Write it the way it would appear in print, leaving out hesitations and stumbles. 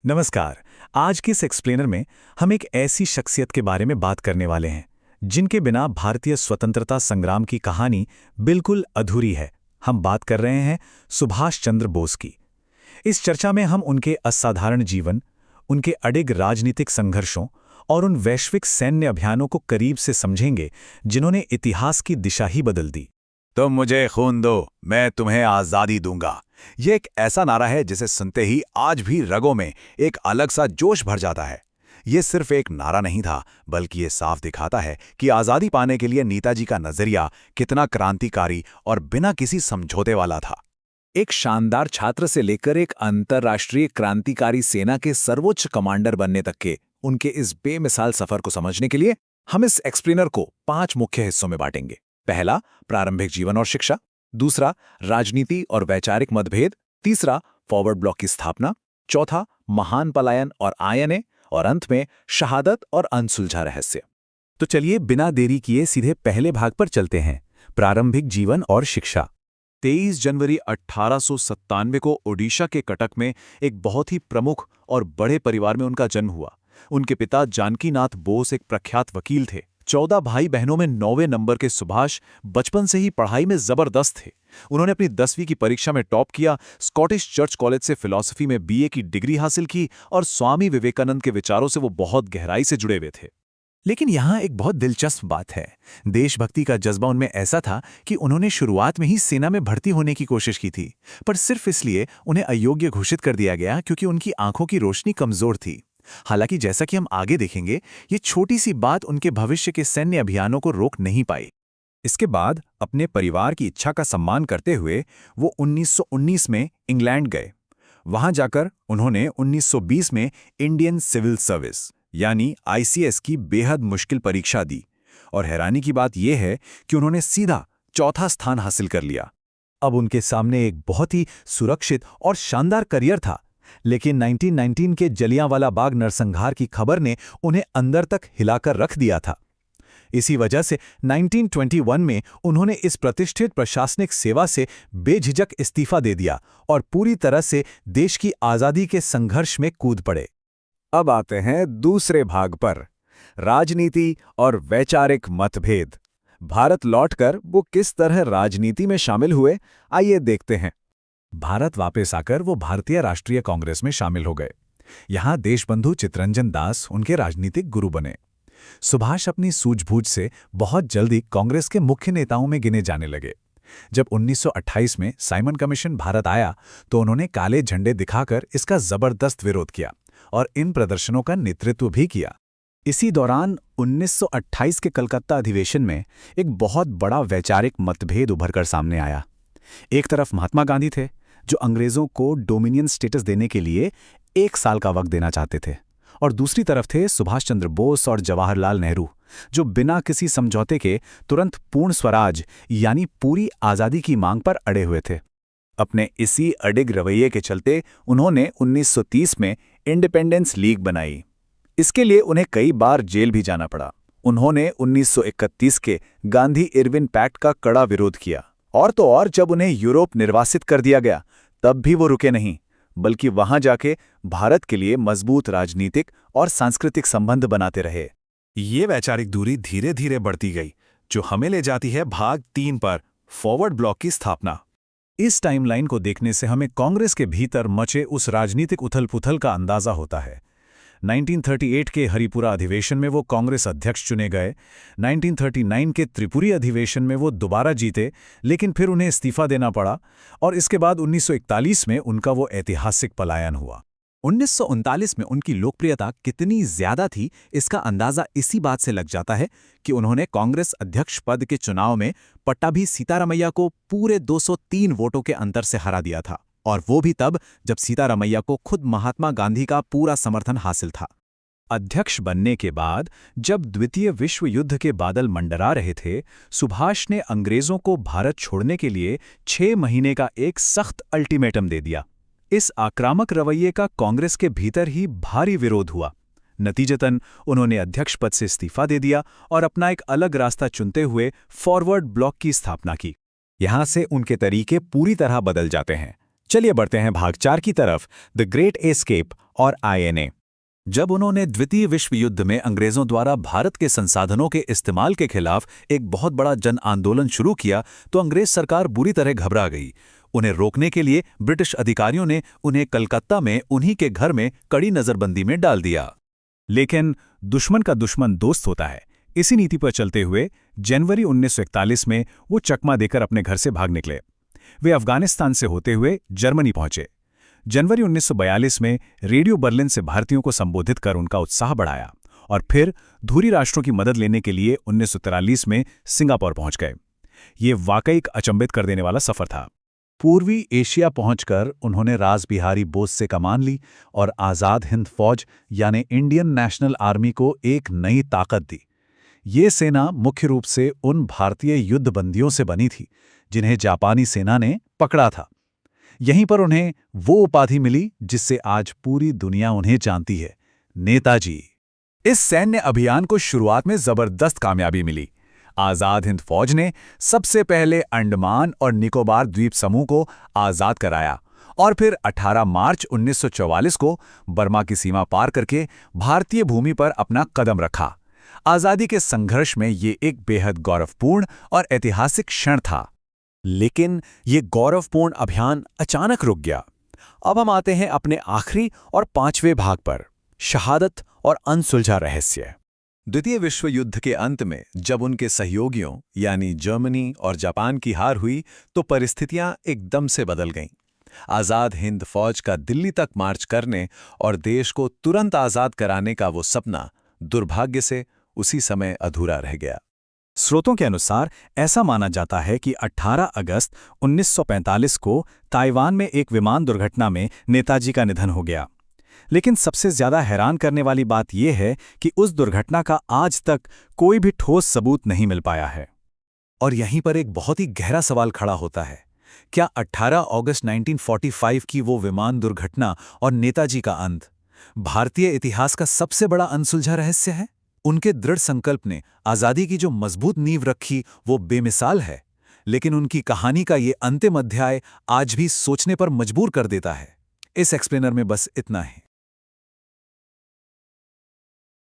नमस्कार। आज के इस एक्सप्लेनर में हम एक ऐसी शख्सियत के बारे में बात करने वाले हैं जिनके बिना भारतीय स्वतंत्रता संग्राम की कहानी बिल्कुल अधूरी है। हम बात कर रहे हैं सुभाष चंद्र बोस की। इस चर्चा में हम उनके असाधारण जीवन, उनके अडिग राजनीतिक संघर्षों और उन वैश्विक सैन्य अभियानों को करीब से समझेंगे जिन्होंने इतिहास की दिशा ही बदल दी। तुम मुझे खून दो, मैं तुम्हें आज़ादी दूंगा। ये एक ऐसा नारा है जिसे सुनते ही आज भी रगों में एक अलग सा जोश भर जाता है। ये सिर्फ एक नारा नहीं था, बल्कि ये साफ दिखाता है कि आज़ादी पाने के लिए नेताजी का नजरिया कितना क्रांतिकारी और बिना किसी समझौते वाला था। एक शानदार छात्र से लेकर एक अंतर्राष्ट्रीय क्रांतिकारी सेना के सर्वोच्च कमांडर बनने तक के उनके इस बेमिसाल सफर को समझने के लिए हम इस एक्सप्लेनर को 5 मुख्य हिस्सों में बांटेंगे। पहला, प्रारंभिक जीवन और शिक्षा। दूसरा, राजनीति और वैचारिक मतभेद। तीसरा, फॉरवर्ड ब्लॉक की स्थापना। चौथा, महान पलायन और आयने। और अंत में शहादत और अनसुलझा रहस्य। तो चलिए बिना देरी किए सीधे पहले भाग पर चलते हैं, प्रारंभिक जीवन और शिक्षा। 23 जनवरी 1897 को ओडिशा के कटक में एक बहुत ही प्रमुख और बड़े परिवार में उनका जन्म हुआ। उनके पिता जानकीनाथ बोस एक प्रख्यात वकील थे। 14 भाई बहनों में 9वें नंबर के सुभाष बचपन से ही पढ़ाई में जबरदस्त थे। उन्होंने अपनी 10वीं की परीक्षा में टॉप किया, स्कॉटिश चर्च कॉलेज से फिलॉसफी में बीए की डिग्री हासिल की और स्वामी विवेकानंद के विचारों से वो बहुत गहराई से जुड़े हुए थे। लेकिन यहाँ एक बहुत दिलचस्प बात है। देशभक्ति का जज्बा उनमें ऐसा था कि उन्होंने शुरुआत में ही सेना में भर्ती होने की कोशिश की थी, पर सिर्फ इसलिए उन्हें अयोग्य घोषित कर दिया गया क्योंकि उनकी आंखों की रोशनी कमजोर थी। हालांकि जैसा कि हम आगे देखेंगे, ये छोटी सी बात उनके भविष्य के सैन्य अभियानों को रोक नहीं पाई। इसके बाद अपने परिवार की इच्छा का सम्मान करते हुए वो 1919 में इंग्लैंड गए। वहां जाकर उन्होंने 1920 में इंडियन सिविल सर्विस यानी आईसीएस की बेहद मुश्किल परीक्षा दी और हैरानी की बात यह है कि उन्होंने सीधा चौथा स्थान हासिल कर लिया। अब उनके सामने एक बहुत ही सुरक्षित और शानदार करियर था, लेकिन 1919 के जलियांवाला बाग नरसंहार की खबर ने उन्हें अंदर तक हिलाकर रख दिया था। इसी वजह से 1921 में उन्होंने इस प्रतिष्ठित प्रशासनिक सेवा से बेझिझक इस्तीफा दे दिया और पूरी तरह से देश की आज़ादी के संघर्ष में कूद पड़े। अब आते हैं दूसरे भाग पर, राजनीति और वैचारिक मतभेद। भारत लौटकर वो किस तरह राजनीति में शामिल हुए, आइए देखते हैं। भारत वापस आकर वो भारतीय राष्ट्रीय कांग्रेस में शामिल हो गए। यहाँ देशबंधु चित्तरंजन दास उनके राजनीतिक गुरु बने। सुभाष अपनी सूझबूझ से बहुत जल्दी कांग्रेस के मुख्य नेताओं में गिने जाने लगे। जब 1928 में साइमन कमीशन भारत आया तो उन्होंने काले झंडे दिखाकर इसका जबरदस्त विरोध किया और इन प्रदर्शनों का नेतृत्व भी किया। इसी दौरान 1928 के कलकत्ता अधिवेशन में एक बहुत बड़ा वैचारिक मतभेद उभरकर सामने आया। एक तरफ महात्मा गांधी थे, जो अंग्रेजों को डोमिनियन स्टेटस देने के लिए 1 साल का वक्त देना चाहते थे, और दूसरी तरफ थे सुभाष चंद्र बोस और जवाहरलाल नेहरू, जो बिना किसी समझौते के तुरंत पूर्ण स्वराज यानी पूरी आज़ादी की मांग पर अड़े हुए थे। अपने इसी अडिग रवैये के चलते उन्होंने 1930 में इंडिपेंडेंस लीग बनाई। इसके लिए उन्हें कई बार जेल भी जाना पड़ा। उन्होंने 1931 के गांधी-इरविन पैक्ट का कड़ा विरोध किया, और तो और जब उन्हें यूरोप निर्वासित कर दिया गया तब भी वो रुके नहीं, बल्कि वहां जाके भारत के लिए मजबूत राजनीतिक और सांस्कृतिक संबंध बनाते रहे। ये वैचारिक दूरी धीरे धीरे बढ़ती गई, जो हमें ले जाती है भाग 3 पर, फॉरवर्ड ब्लॉक की स्थापना। इस टाइमलाइन को देखने से हमें कांग्रेस के भीतर मचे उस राजनीतिक उथल-पुथल का अंदाजा होता है। 1938 के हरिपुरा अधिवेशन में वो कांग्रेस अध्यक्ष चुने गए। 1939 के त्रिपुरी अधिवेशन में वो दोबारा जीते, लेकिन फिर उन्हें इस्तीफा देना पड़ा और इसके बाद 1941 में उनका वो ऐतिहासिक पलायन हुआ। 1939 में उनकी लोकप्रियता कितनी ज्यादा थी, इसका अंदाजा इसी बात से लग जाता है कि उन्होंने कांग्रेस अध्यक्ष पद के चुनाव में पट्टाभी सीतारामैया को पूरे 203 वोटों के अंतर से हरा दिया था, और वो भी तब जब सीतारामैया को खुद महात्मा गांधी का पूरा समर्थन हासिल था। अध्यक्ष बनने के बाद जब द्वितीय विश्व युद्ध के बादल मंडरा रहे थे, सुभाष ने अंग्रेजों को भारत छोड़ने के लिए 6 महीने का एक सख्त अल्टीमेटम दे दिया। इस आक्रामक रवैये का कांग्रेस के भीतर ही भारी विरोध हुआ। नतीजतन उन्होंने अध्यक्ष पद से इस्तीफा दे दिया और अपना एक अलग रास्ता चुनते हुए फॉरवर्ड ब्लॉक की स्थापना की। यहां से उनके तरीके पूरी तरह बदल जाते हैं। चलिए बढ़ते हैं भाग 4 की तरफ, द ग्रेट एस्केप और INA। जब उन्होंने द्वितीय विश्व युद्ध में अंग्रेजों द्वारा भारत के संसाधनों के इस्तेमाल के खिलाफ एक बहुत बड़ा जन आंदोलन शुरू किया तो अंग्रेज सरकार बुरी तरह घबरा गई। उन्हें रोकने के लिए ब्रिटिश अधिकारियों ने उन्हें कलकत्ता में उन्हीं के घर में कड़ी नजरबंदी में डाल दिया। लेकिन दुश्मन का दुश्मन दोस्त होता है। इसी नीति पर चलते हुए जनवरी 1941 में वो चकमा देकर अपने घर से भाग निकले। वे अफगानिस्तान से होते हुए जर्मनी पहुंचे। जनवरी 1942 में रेडियो बर्लिन से भारतीयों को संबोधित कर उनका उत्साह बढ़ाया और फिर धूरी राष्ट्रों की मदद लेने के लिए 1943 में सिंगापुर पहुंच गए। ये वाकई एक अचंभित कर देने वाला सफर था। पूर्वी एशिया पहुंचकर उन्होंने रासबिहारी बोस से कमान ली और आज़ाद हिंद फौज यानी इंडियन नेशनल आर्मी को एक नई ताकत दी। ये सेना मुख्य रूप से उन भारतीय युद्धबंदियों से बनी थी जिन्हें जापानी सेना ने पकड़ा था। यहीं पर उन्हें वो उपाधि मिली जिससे आज पूरी दुनिया उन्हें जानती है, नेताजी। इस सैन्य अभियान को शुरुआत में जबरदस्त कामयाबी मिली। आज़ाद हिंद फौज ने सबसे पहले अंडमान और निकोबार द्वीप समूह को आज़ाद कराया और फिर 18 मार्च 1944 को बर्मा की सीमा पार करके भारतीय भूमि पर अपना कदम रखा। आज़ादी के संघर्ष में ये एक बेहद गौरवपूर्ण और ऐतिहासिक क्षण था। लेकिन ये गौरवपूर्ण अभियान अचानक रुक गया। अब हम आते हैं अपने आखिरी और 5वें भाग पर, शहादत और अनसुलझा रहस्य। द्वितीय विश्व युद्ध के अंत में जब उनके सहयोगियों यानी जर्मनी और जापान की हार हुई तो परिस्थितियां एकदम से बदल गईं। आज़ाद हिंद फौज का दिल्ली तक मार्च करने और देश को तुरंत आज़ाद कराने का वो सपना दुर्भाग्य से उसी समय अधूरा रह गया। स्रोतों के अनुसार ऐसा माना जाता है कि 18 अगस्त 1945 को ताइवान में एक विमान दुर्घटना में नेताजी का निधन हो गया। लेकिन सबसे ज्यादा हैरान करने वाली बात यह है कि उस दुर्घटना का आज तक कोई भी ठोस सबूत नहीं मिल पाया है। और यहीं पर एक बहुत ही गहरा सवाल खड़ा होता है, क्या 18 अगस्त 1945 की वो विमान दुर्घटना और नेताजी का अंत भारतीय इतिहास का सबसे बड़ा अनसुलझा रहस्य है? उनके दृढ़ संकल्प ने आज़ादी की जो मजबूत नींव रखी वो बेमिसाल है, लेकिन उनकी कहानी का ये अंतिम अध्याय आज भी सोचने पर मजबूर कर देता है। इस एक्सप्लेनर में बस इतना है।